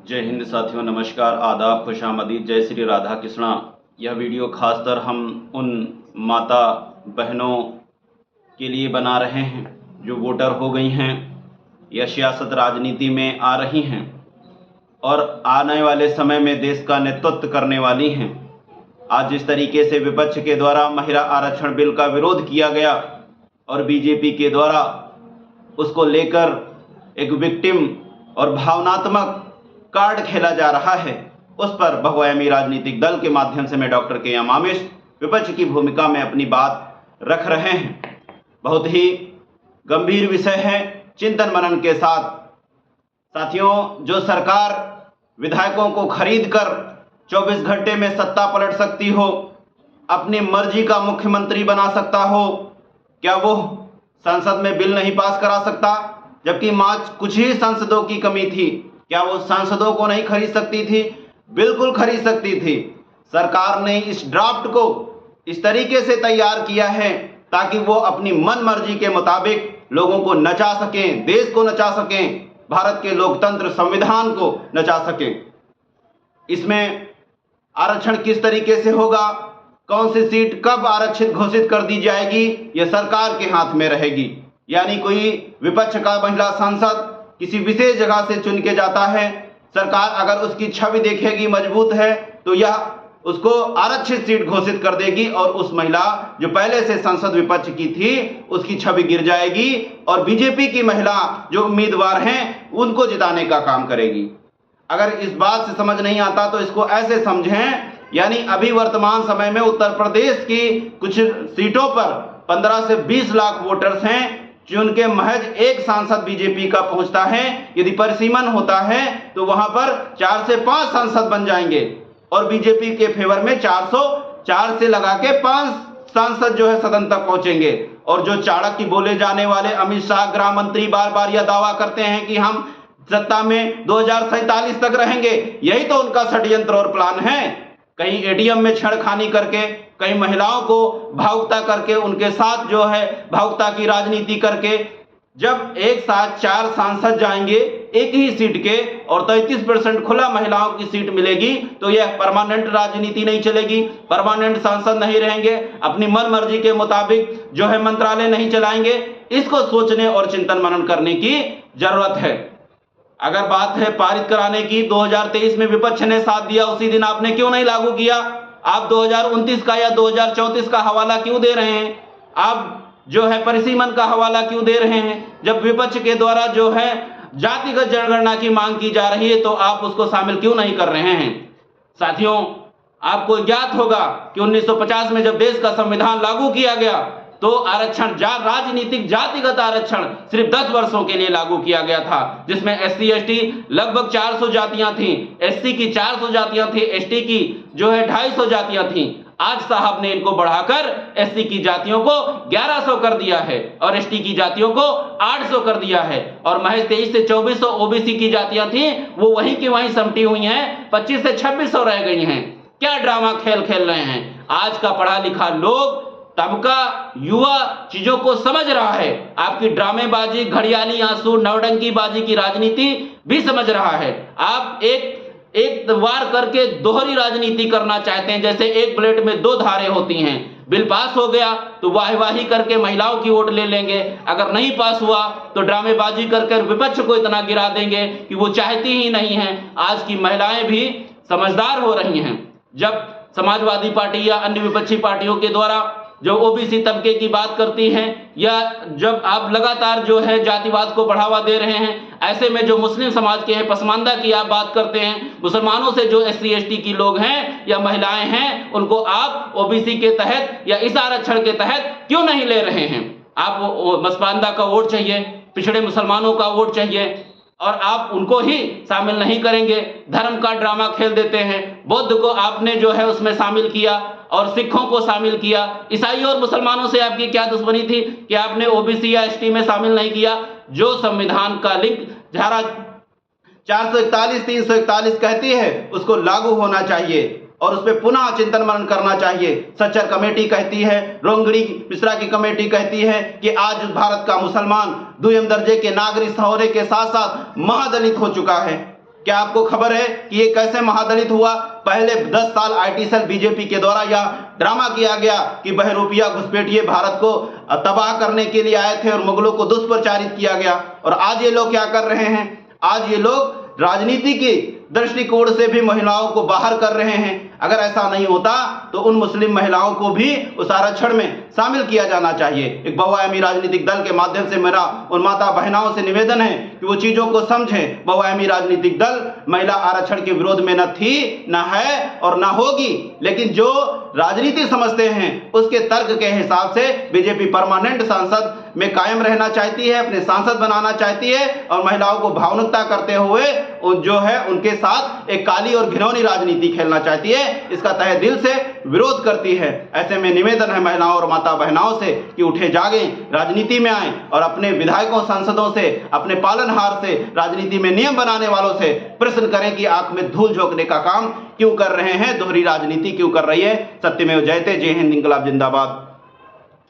जय हिंद साथियों, नमस्कार, आदाब, खुशामदीद, जय श्री राधा कृष्णा। यह वीडियो खासकर हम उन माता बहनों के लिए बना रहे हैं जो वोटर हो गई हैं या सियासत राजनीति में आ रही हैं और आने वाले समय में देश का नेतृत्व करने वाली हैं। आज जिस तरीके से विपक्ष के द्वारा महिला आरक्षण बिल का विरोध किया गया और बीजेपी के द्वारा उसको लेकर एक विक्टिम और भावनात्मक कार्ड खेला जा रहा है, उस पर बहुआयामी राजनीतिक दल के माध्यम से मैं डॉक्टर के एम आमिश विपक्ष की भूमिका में अपनी बात रख रहे हैं। बहुत ही गंभीर विषय है, चिंतन मनन के साथ। साथियों, जो सरकार विधायकों को खरीद कर 24 घंटे में सत्ता पलट सकती हो, अपनी मर्जी का मुख्यमंत्री बना सकता हो, क्या वो संसद में बिल नहीं पास करा सकता? जबकि कुछ ही सांसदों की कमी थी, क्या वो सांसदों को नहीं खरीद सकती थी? बिल्कुल खरीद सकती थी। सरकार ने इस ड्राफ्ट को इस तरीके से तैयार किया है ताकि वो अपनी मन मर्जी के मुताबिक लोगों को नचा सकें, देश को नचा सकें, भारत के लोकतंत्र संविधान को नचा सकें। इसमें आरक्षण किस तरीके से होगा, कौन सी सीट कब आरक्षित घोषित कर दी जाएगी, यह सरकार के हाथ में रहेगी। यानी कोई विपक्ष का महिला सांसद किसी विशेष जगह से चुन के जाता है, सरकार अगर उसकी छवि देखेगी मजबूत है तो यह उसको आरक्षित सीट घोषित कर देगी और उस महिला जो पहले से संसद विपक्ष की थी उसकी छवि गिर जाएगी और बीजेपी की महिला जो उम्मीदवार हैं उनको जिताने का काम करेगी। अगर इस बात से समझ नहीं आता तो इसको ऐसे समझें, यानी अभी वर्तमान समय में उत्तर प्रदेश की कुछ सीटों पर 15 से 20 लाख वोटर्स हैं, चुन के महज एक सांसद बीजेपी का पहुंचता है। यदि परिसीमन होता है तो वहां पर 4 से 5 सांसद बन जाएंगे और बीजेपी के फेवर में 404 से लगा के 5 सांसद जो है सदन तक पहुंचेंगे। और जो चाणक्य बोले जाने वाले अमित शाह गृह मंत्री बार बार यह दावा करते हैं कि हम सत्ता में 2047 तक रहेंगे, यही तो उनका षड्यंत्र और प्लान है। कहीं एटीएम में छेड़खानी करके, कहीं महिलाओं को भावुकता करके, उनके साथ जो है भावुकता की राजनीति करके, जब एक साथ 4 सांसद जाएंगे एक ही सीट के और 33% खुला महिलाओं की सीट मिलेगी तो यह परमानेंट राजनीति नहीं चलेगी, परमानेंट सांसद नहीं रहेंगे, अपनी मन मर्जी के मुताबिक जो है मंत्रालय नहीं चलाएंगे। इसको सोचने और चिंतन मनन करने की जरूरत है। अगर बात है पारित कराने की, 2023 में विपक्ष ने साथ दिया, उसी दिन आपने क्यों नहीं लागू किया? आप 2029 का या 2034 का हवाला क्यों दे रहे हैं? आप जो है परिसीमन का हवाला क्यों दे रहे हैं? जब विपक्ष के द्वारा जो है जातिगत जनगणना की मांग की जा रही है तो आप उसको शामिल क्यों नहीं कर रहे हैं? साथियों, आपको ज्ञात होगा कि 1950 में जब देश का संविधान लागू किया गया तो आरक्षण राजनीतिक जातिगत आरक्षण सिर्फ 10 वर्षों के लिए लागू किया गया था, जिसमें एससी एसटी लगभग 400 जातियां थीं, एससी की 400 जातियां थी, एसटी की जो है 250 जातियां थीं। आज साहब ने इनको बढ़ाकर एससी की जातियों को 1100 कर दिया है और एसटी की जातियों को 800 कर दिया है और महज 23 से 2400 ओबीसी की जातियां थीं, वो वहीं की वहीं समटी हुई हैं, 25 से 2600 रह गई हैं। क्या ड्रामा खेल खेल रहे हैं? आज का पढ़ा लिखा लोग, तबका, युवा चीजों को समझ रहा है। आपकी ड्रामेबाजी, घड़ियाली आंसू, नवडंकीबाजी की राजनीति भी समझ रहा है। आप एक वार करके दोहरी राजनीति करना चाहते हैं, जैसे एक प्लेट में 2 धारें होती हैं। बिल पास हो गया तो वाही करके महिलाओं की वोट ले लेंगे, अगर नहीं पास हुआ तो ड्रामेबाजी करके विपक्ष को इतना गिरा देंगे कि वो चाहती ही नहीं है। आज की महिलाएं भी समझदार हो रही हैं। जब समाजवादी पार्टी या अन्य विपक्षी पार्टियों के द्वारा जो ओबीसी तबके की बात करती हैं या जब आप लगातार जो है जातिवाद को बढ़ावा दे रहे हैं, ऐसे में जो मुस्लिम समाज के हैं, पसमानदा की आप बात करते हैं, मुसलमानों से जो एससी एसटी की लोग हैं या महिलाएं हैं, उनको आप ओबीसी के तहत या इस आरक्षण के तहत क्यों नहीं ले रहे हैं? आप पसमानदा का वोट चाहिए, पिछड़े मुसलमानों का वोट चाहिए और आप उनको ही शामिल नहीं करेंगे। धर्म का ड्रामा खेल देते हैं। बौद्ध को आपने जो है उसमें शामिल किया और सिखों को शामिल किया। ईसाइयों और मुसलमानों से आपकी क्या दुश्मनी थी कि आपने ओबीसी या एसटी में शामिल नहीं किया? जो संविधान का लिंक धारा 441, 341 कहती है उसको लागू होना चाहिए और उस पर पुनः चिंतन मनन करना चाहिए। सच्चर कमेटी कहती है, रोंगड़ी मिश्रा की कमेटी कहती है कि आज भारत का मुसलमान दुयम दर्जे के नागरिक होने के साथ साथ महादलित हो चुका है। क्या आपको खबर है कि ये कैसे महादलित हुआ? पहले 10 साल आईटी सेल बीजेपी के द्वारा यह ड्रामा किया गया कि बहरूपिया घुसपैठिए भारत को तबाह करने के लिए आए थे और मुगलों को दुष्प्रचारित किया गया। और आज ये लोग क्या कर रहे हैं? आज ये लोग राजनीति के दृष्टिकोण से भी महिलाओं को बाहर कर रहे हैं। अगर ऐसा नहीं होता तो उन मुस्लिम महिलाओं को भी उस आरक्षण में शामिल किया जाना चाहिए। एक बहुआयामी राजनीतिक दल के माध्यम से मेरा उन माता बहनाओं से निवेदन है कि वो चीजों को समझें। बहुआयामी राजनीतिक दल महिला आरक्षण के विरोध में न थी, न है और न होगी, लेकिन जो राजनीति समझते हैं उसके तर्क के हिसाब से बीजेपी परमानेंट सांसद में कायम रहना चाहती है, अपने सांसद बनाना चाहती है और महिलाओं को भावुकता करते हुए जो है उनके साथ एक काली और घिनौनी राजनीति खेलना चाहती है। इसका तहे दिल से विरोध करती है। ऐसे में निवेदन है महिलाओं और माता बहनाओं से कि उठे जागें, राजनीति में आएं और अपने विधायकों सांसदों से, अपने पालनहार से, राजनीति में नियम बनाने वालों से प्रश्न करें कि आंख में धूल झोंकने का काम क्यों कर रहे हैं, दोहरी राजनीति क्यों कर रही है। सत्यमेव जयते। जय हिंद, इंकलाब जिंदाबाद।